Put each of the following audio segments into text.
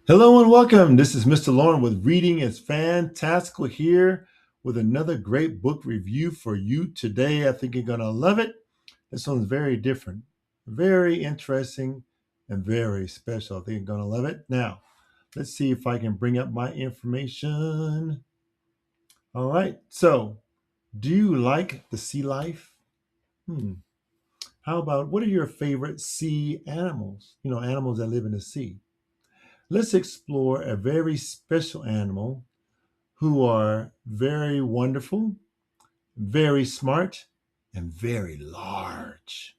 Hello and welcome. This is Mr. Lauren with Reading Is Fantastical here with another great book review for you today. I think you're going to love it. This one's very different, very interesting, and very special. I think you're going to love it. Now, let's see if I can bring up my information. All right. So, do you like the sea life? Hmm. How about what are your favorite sea animals? Animals that live in the sea. Let's explore a very special animal who are very wonderful, very smart, and very large.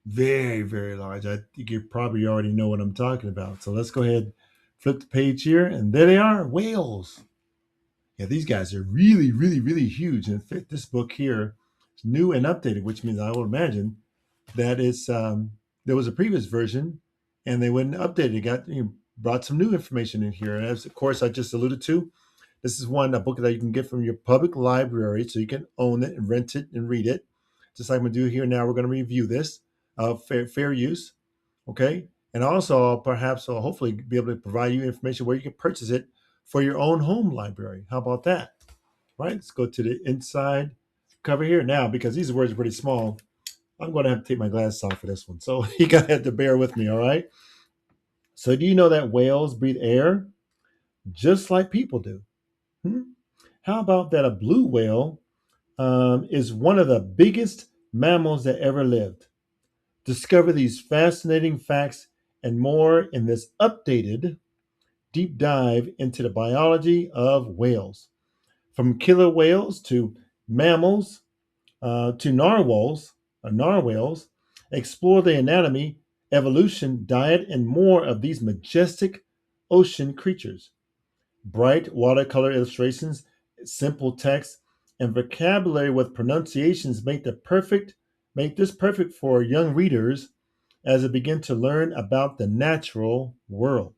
Very, very large. I think you probably already know what I'm talking about. So let's go ahead, flip the page here, and there they are, whales. Yeah, these guys are really, really, really huge. And fit this book here is new and updated, which means I would imagine that there was a previous version, and they went and updated. It brought some new information in here. And as of course I just alluded to, this is a book that you can get from your public library, so you can own it and rent it and read it. Just like I'm gonna do here now, we're gonna review this, fair use, okay? And also, perhaps, I'll hopefully be able to provide you information where you can purchase it for your own home library. How about that? Right? Let's go to the inside cover here now, because these words are pretty small. I'm going to have to take my glasses off for this one, so you gotta have to bear with me. All right. So, do you know that whales breathe air just like people do? Hmm? How about that a blue whale is one of the biggest mammals that ever lived? Discover these fascinating facts and more in this updated deep dive into the biology of whales. From killer whales to mammals to narwhals, explore the anatomy, evolution, diet, and more of these majestic ocean creatures. Bright watercolor illustrations, simple text, and vocabulary with pronunciations make this perfect for young readers as they begin to learn about the natural world.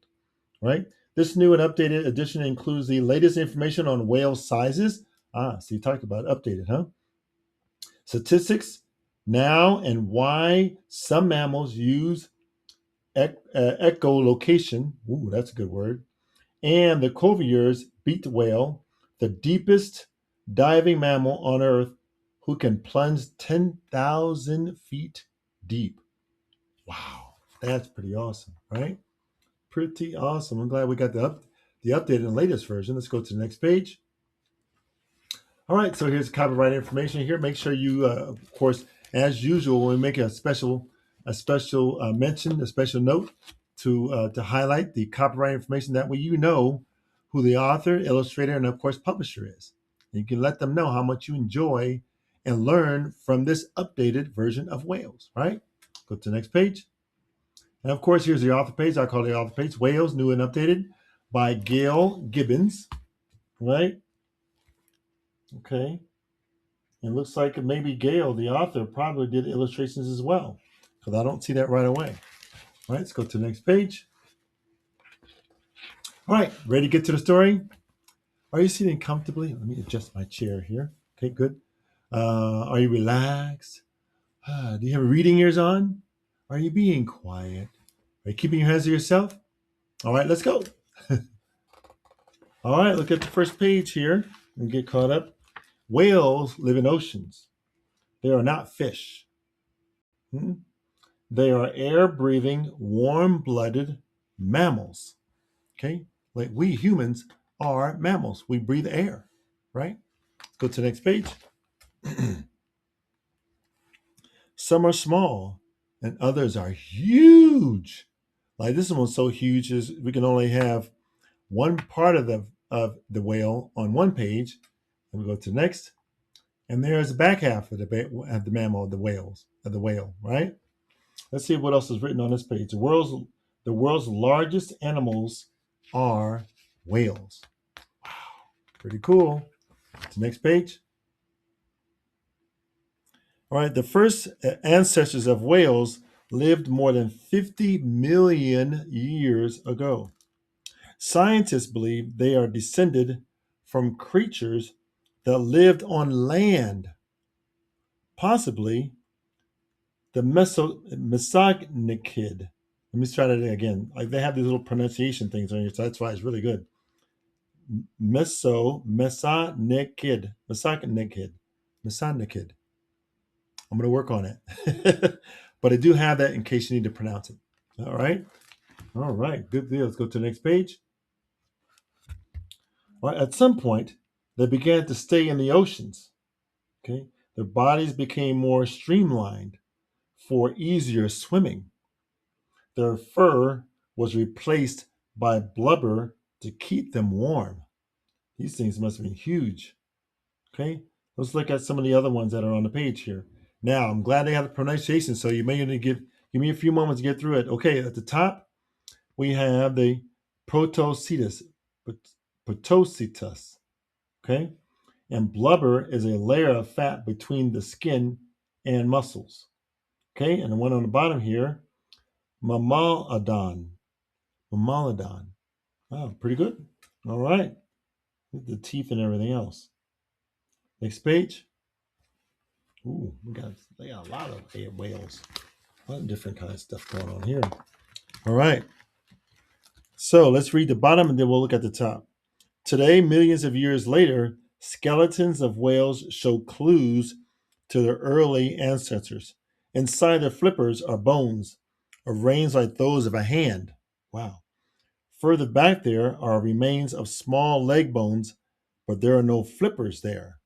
Right? This new and updated edition includes the latest information on whale sizes. So you talked about updated, huh? Statistics now and why some mammals use echolocation. Ooh, that's a good word. And the Cuvier's beaked whale, the deepest diving mammal on Earth, who can plunge 10,000 feet deep. Wow, that's pretty awesome, right? Pretty awesome. I'm glad we got the updated and latest version. Let's go to the next page. All right, so here's copyright information here. Make sure you, of course, as usual, when we make a special mention, a special note to highlight the copyright information. That way, you know who the author, illustrator, and of course, publisher is. And you can let them know how much you enjoy and learn from this updated version of Whales. Right? Go to the next page. And of course, here's the author page. I call the author page Whales, new and updated by Gail Gibbons. Right? Okay. It looks like maybe Gail, the author, probably did illustrations as well, because I don't see that right away. All right, let's go to the next page. All right, ready to get to the story? Are you sitting comfortably? Let me adjust my chair here. Okay, good. Are you relaxed? Do you have reading ears on? Are you being quiet? Are you keeping your hands to yourself? All right, let's go. All right, look at the first page here and get caught up. Whales live in oceans. They are not fish. Hmm? They are air breathing, warm blooded mammals. Okay. Like we humans are mammals. We breathe air, right? Let's go to the next page. Some are small and others are huge. Like this one's so huge is we can only have one part of the whale on one page. And we go to the next. And there's the back half of the mammal of the whale, right? Let's see what else is written on this page. The world's largest animals are whales. Wow, pretty cool. To the next page. All right, the first ancestors of whales lived more than 50 million years ago. Scientists believe they are descended from creatures that lived on land, possibly the Mesognicid. Let me try that again. Like they have these little pronunciation things on here, so that's why it's really good. Mesonekid. Mesonekid. I'm going to work on it. But I do have that in case you need to pronounce it. All right. All right. Good deal. Let's go to the next page. All right. At some point, they began to stay in the oceans. Okay. Their bodies became more streamlined for easier swimming. Their fur was replaced by blubber to keep them warm. These things must have been huge. Okay, let's look at some of the other ones that are on the page here. Now, I'm glad they have the pronunciation, so you may need to give me a few moments to get through it. Okay, at the top, we have the protocetus, protocitus, okay? And blubber is a layer of fat between the skin and muscles, okay? And the one on the bottom here, mammalodon, mammalodon. Wow, pretty good. All right, the teeth and everything else. Next page. Ooh, they got a lot of whales. A lot of different kinds of stuff going on here. All right. So let's read the bottom and then we'll look at the top. Today, millions of years later, skeletons of whales show clues to their early ancestors. Inside their flippers are bones, arranged like those of a hand. Wow. Further back there are remains of small leg bones, but there are no flippers there.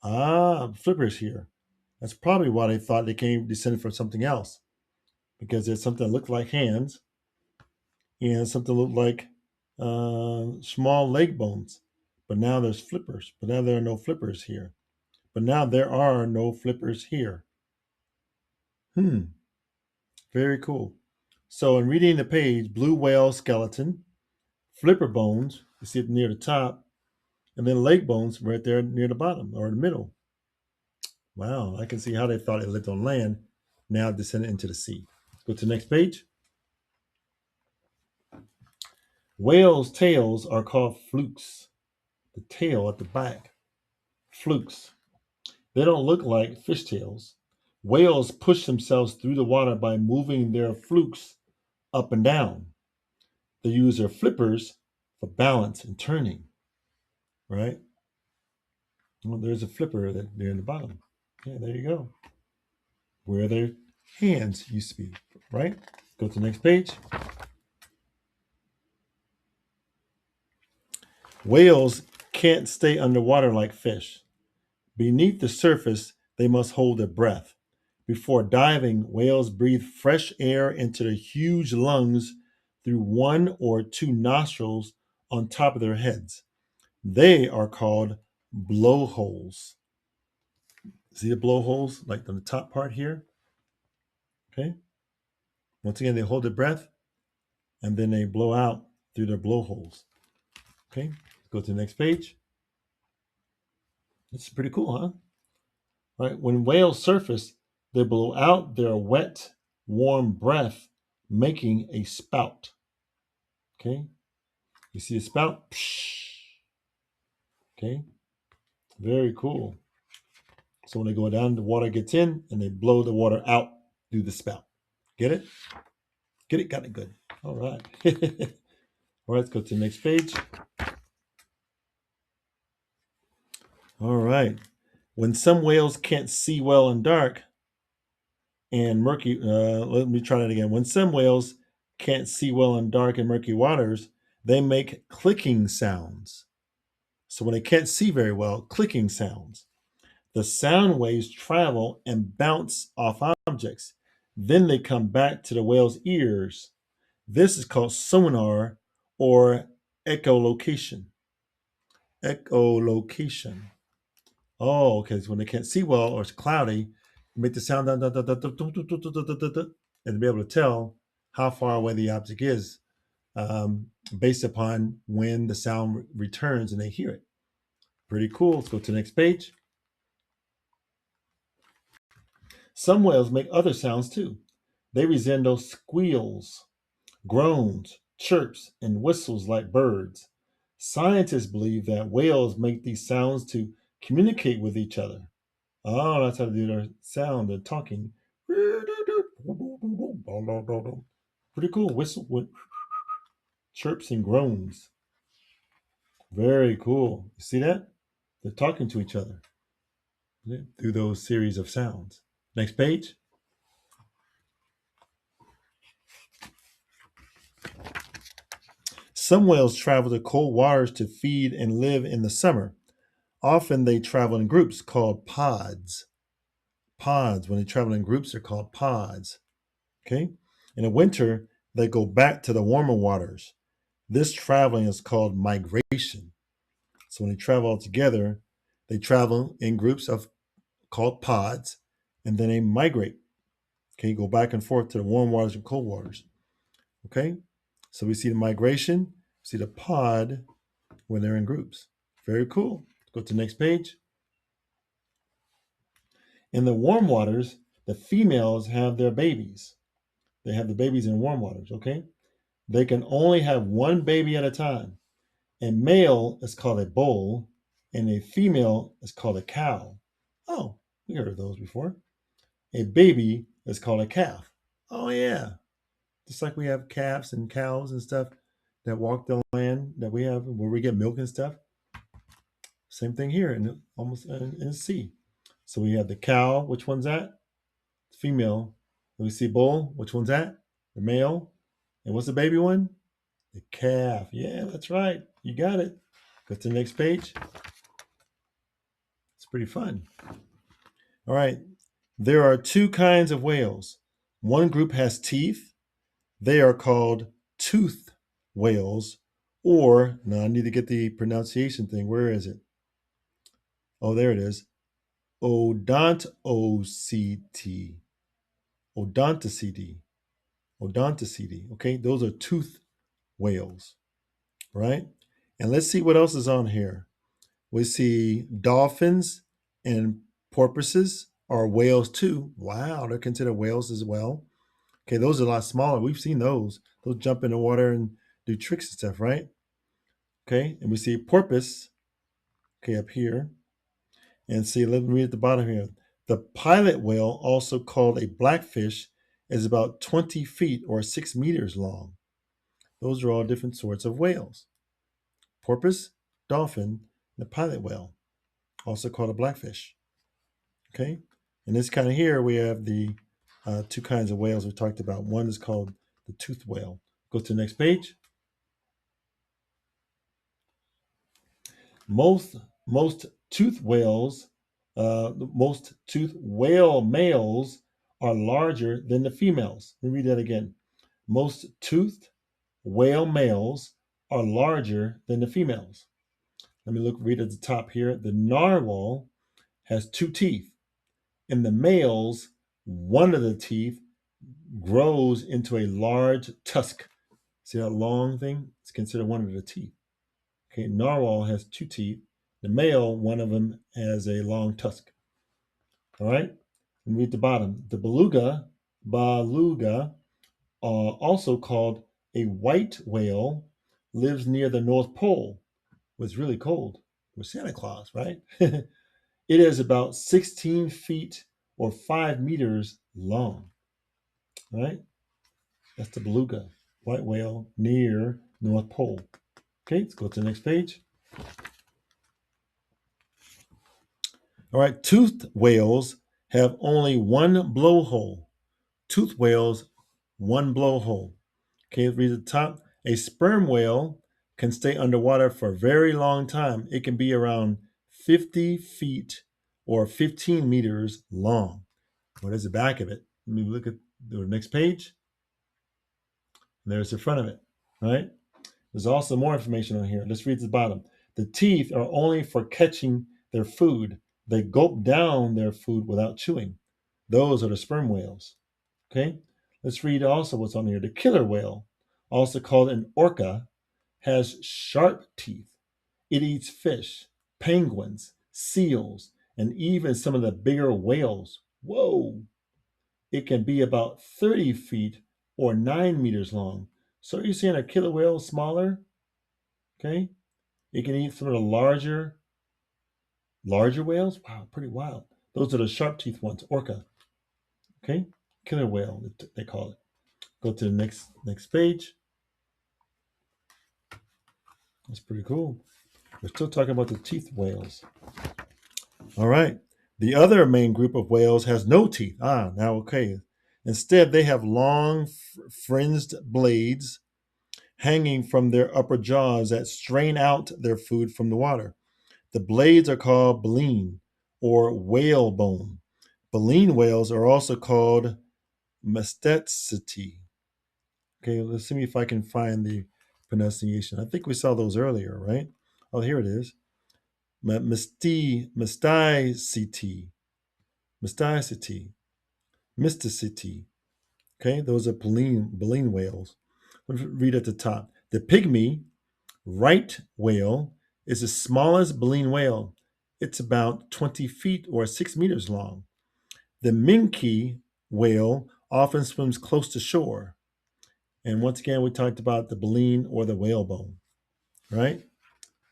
Ah, flippers here. That's probably why they thought they came descended from something else, because there's something that looked like hands and something that looked like small leg bones. But now there's flippers. But now there are no flippers here. But now there are no flippers here. Very cool. So in reading the page, blue whale skeleton, flipper bones, you see it near the top, and then leg bones right there near the bottom or the middle. Wow, I can see how they thought it lived on land, now descended into the sea. Let's go to the next page. Whales' tails are called flukes. The tail at the back, flukes. They don't look like fish tails. Whales push themselves through the water by moving their flukes up and down. They use their flippers for balance and turning, right? Well, there's a flipper that near the bottom. Yeah, there you go. Where their hands used to be, right? Go to the next page. Whales can't stay underwater like fish. Beneath the surface, they must hold their breath. Before diving, whales breathe fresh air into their huge lungs through one or two nostrils on top of their heads. They are called blowholes. See the blowholes, like on the top part here? Okay. Once again, they hold their breath and then they blow out through their blowholes. Okay. Let's go to the next page. This is pretty cool, huh? All right. When whales surface, they blow out their wet, warm breath, making a spout. Okay. You see a spout? Psh. Okay. Very cool. So when they go down, the water gets in and they blow the water out through the spout. Get it? Get it? Got it good. All right. All right, let's go to the next page. All right. When some whales can't see well in dark and murky, let me try that again. When some whales can't see well in dark and murky waters, they make clicking sounds. So when they can't see very well, clicking sounds. The sound waves travel and bounce off objects. Then they come back to the whale's ears. This is called sonar or echolocation. Echolocation. Oh, okay. So when they can't see well or it's cloudy, make the sound and be able to tell how far away the object is based upon when the sound returns and they hear it. Pretty cool. Let's go to the next page. Some whales make other sounds too. They resemble squeals, groans, chirps, and whistles like birds. Scientists believe that whales make these sounds to communicate with each other. Oh, that's how they do their sound, they're talking. Pretty cool. Whistle with chirps and groans. Very cool. You see that? They're talking to each other through those series of sounds. Next page. Some whales travel to cold waters to feed and live in the summer. Often they travel in groups called pods. Pods, when they travel in groups, they're called pods. Okay? In the winter, they go back to the warmer waters. This traveling is called migration. So when they travel all together, they travel in groups of called pods, and then they migrate. Okay, go back and forth to the warm waters and cold waters. Okay, so we see the migration, see the pod when they're in groups. Very cool. Go to the next page. In the warm waters, the females have their babies. They have the babies in warm waters. Okay, they can only have one baby at a time. A male is called a bull, and a female is called a cow. Oh, we heard of those before. A baby is called a calf. Oh, yeah. Just like we have calves and cows and stuff that walk the land that we have where we get milk and stuff. Same thing here in almost in the sea. So we have the cow. Which one's that? Female. And we see bull. Which one's that? The male. And what's the baby one? The calf. Yeah, that's right. You got it. Go to the next page. It's pretty fun. All right. There are two kinds of whales. One group has teeth. They are called toothed whales, or now I need to get the pronunciation thing. Where is it? Oh, there it is. Odontoceti. Odontoceti. Odontoceti. Okay, those are toothed whales, right? And let's see what else is on here. We see dolphins and porpoises are whales too. Wow, they're considered whales as well. Okay, those are a lot smaller. We've seen those. Those jump in the water and do tricks and stuff, right? Okay, and we see porpoise, okay, up here. And see, let me read at the bottom here. The pilot whale, also called a blackfish, is about 20 feet or 6 meters long. Those are all different sorts of whales. Porpoise, dolphin, and the pilot whale, also called a blackfish. Okay, and this kind of here, we have the two kinds of whales we talked about. One is called the toothed whale. Go to the next page. Most toothed whales, most toothed whale males are larger than the females. Let me read that again. Most toothed whale males are larger than the females. Let me read at the top here. The narwhal has 2 teeth. In the males, one of the teeth grows into a large tusk. See that long thing? It's considered one of the teeth. Okay, narwhal has 2 teeth. The male, one of them has a long tusk. All right, and read the bottom. The beluga, also called a white whale, lives near the North Pole. It's really cold. With Santa Claus, right? It is about 16 feet or 5 meters long. Right? That's the beluga, white whale near North Pole. Okay, let's go to the next page. All right, toothed whales have only one blowhole. Toothed whales, one blowhole. Okay, let's read the top. A sperm whale can stay underwater for a very long time. It can be around 50 feet or 15 meters long. What is the back of it? Let me look at the next page. There's the front of it, right? There's also more information on here. Let's read the bottom. The teeth are only for catching their food. They gulp down their food without chewing. Those are the sperm whales. Okay, let's read also what's on here. The killer whale, also called an orca, has sharp teeth. It eats fish, penguins, seals, and even some of the bigger whales. Whoa! It can be about 30 feet or 9 meters long. So are you saying a killer whale is smaller? Okay. It can eat some of the larger whales. Wow, pretty wild. Those are the sharp teeth ones, orca. Okay. Killer whale, they call it. Go to the next page. That's pretty cool. We're still talking about the teeth whales. All right. The other main group of whales has no teeth. Now okay. Instead, they have long fringed blades hanging from their upper jaws that strain out their food from the water. The blades are called baleen or whalebone. Baleen whales are also called mastaceti. Okay, let's see if I can find the pronunciation. I think we saw those earlier, right? Oh, here it is. Mysticity, mysticity, mysticity. Okay, those are baleen whales. Let's read at the top. The pygmy right whale is the smallest baleen whale. It's about 20 feet or 6 meters long. The minke whale often swims close to shore. And once again, we talked about the baleen or the whalebone, right?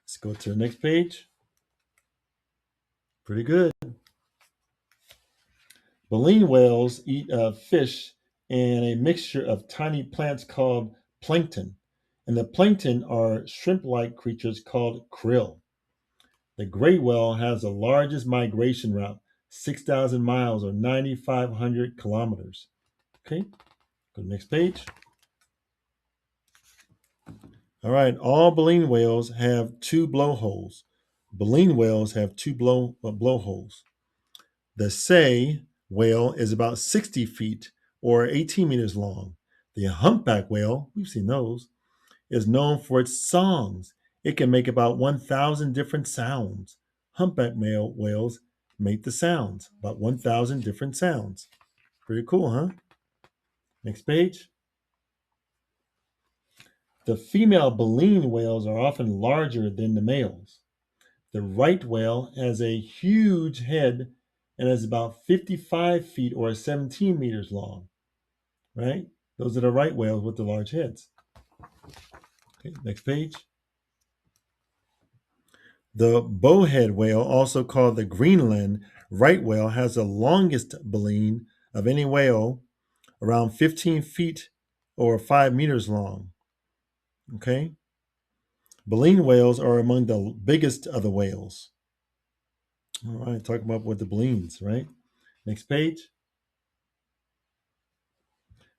Let's go to the next page. Pretty good. Baleen whales eat fish and a mixture of tiny plants called plankton. And the plankton are shrimp-like creatures called krill. The gray whale has the largest migration route, 6,000 miles or 9,500 kilometers. Okay, go to the next page. All right, all baleen whales have two blowholes. Baleen whales have two blowholes. The sei whale is about 60 feet or 18 meters long. The humpback whale, we've seen those, is known for its songs. It can make about 1,000 different sounds. Humpback male whales make the sounds, about 1,000 different sounds. Pretty cool, huh? Next page. The female baleen whales are often larger than the males. The right whale has a huge head and is about 55 feet or 17 meters long, right? Those are the right whales with the large heads. Okay, next page. The bowhead whale, also called the Greenland right whale, has the longest baleen of any whale, around 15 feet or 5 meters long. Okay? Baleen whales are among the biggest of the whales. All right, talking about what the baleens, right? Next page.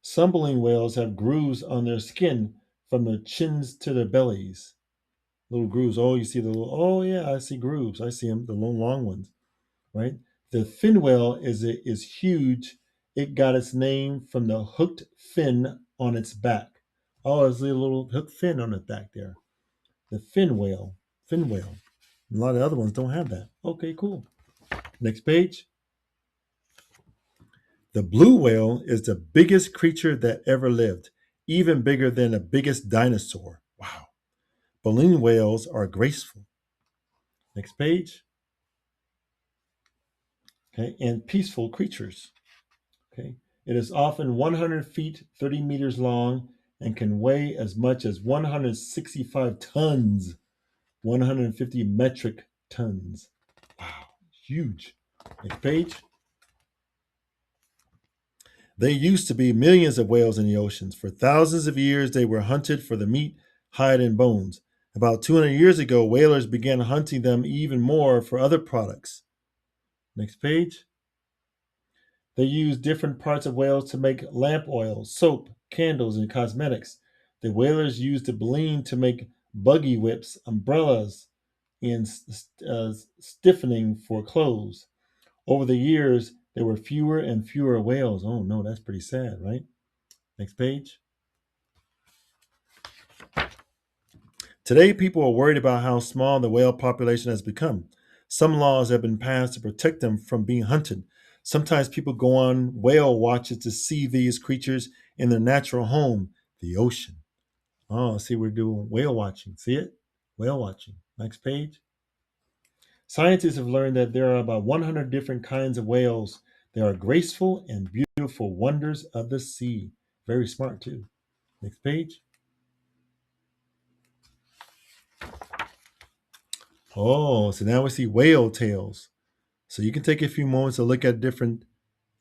Some baleen whales have grooves on their skin from their chins to their bellies. Little grooves. Oh, you see the little, oh yeah, I see grooves. I see them, the long ones, right? The fin whale is huge. It got its name from the hooked fin on its back. Oh, there's a little hooked fin on its back there. The fin whale. A lot of other ones don't have that. Okay, cool. Next page. The blue whale is the biggest creature that ever lived, even bigger than the biggest dinosaur. Wow. Baleen whales are graceful. Next page. Okay, and peaceful creatures. Okay, it is often 100 feet, 30 meters long, and can weigh as much as 165 tons, 150 metric tons. Wow, huge. Next page. There used to be millions of whales in the oceans. For thousands of years, they were hunted for the meat, hide, and bones. About 200 years ago, whalers began hunting them even more for other products. Next page. They use different parts of whales to make lamp oil, soap, candles, and cosmetics. The whalers used the baleen to make buggy whips, umbrellas, and stiffening for clothes. Over the years, there were fewer and fewer whales. Oh no, that's pretty sad, right? Next page. Today, people are worried about how small the whale population has become. Some laws have been passed to protect them from being hunted. Sometimes people go on whale watches to see these creatures in their natural home, the ocean. Oh, see, we're doing whale watching. See it? Whale watching. Next page. Scientists have learned that there are about 100 different kinds of whales. They are graceful and beautiful wonders of the sea. Very smart, too. Next page. Oh, so now we see whale tails. So you can take a few moments to look at different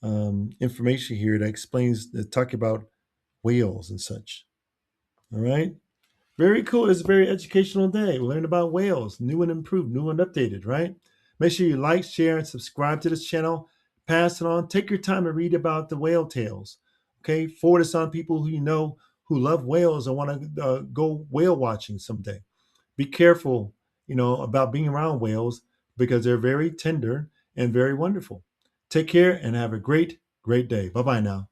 information here that explains, that talk about whales and such. All right. Very cool. It's a very educational day. We learned about whales, new and improved, new and updated, right? Make sure you like, share, and subscribe to this channel. Pass it on. Take your time and read about the whale tales. Okay. Forward this on people who you know who love whales and want to go whale watching someday. Be careful, about being around whales because they're very tender and very wonderful. Take care and have a great, great day. Bye bye now.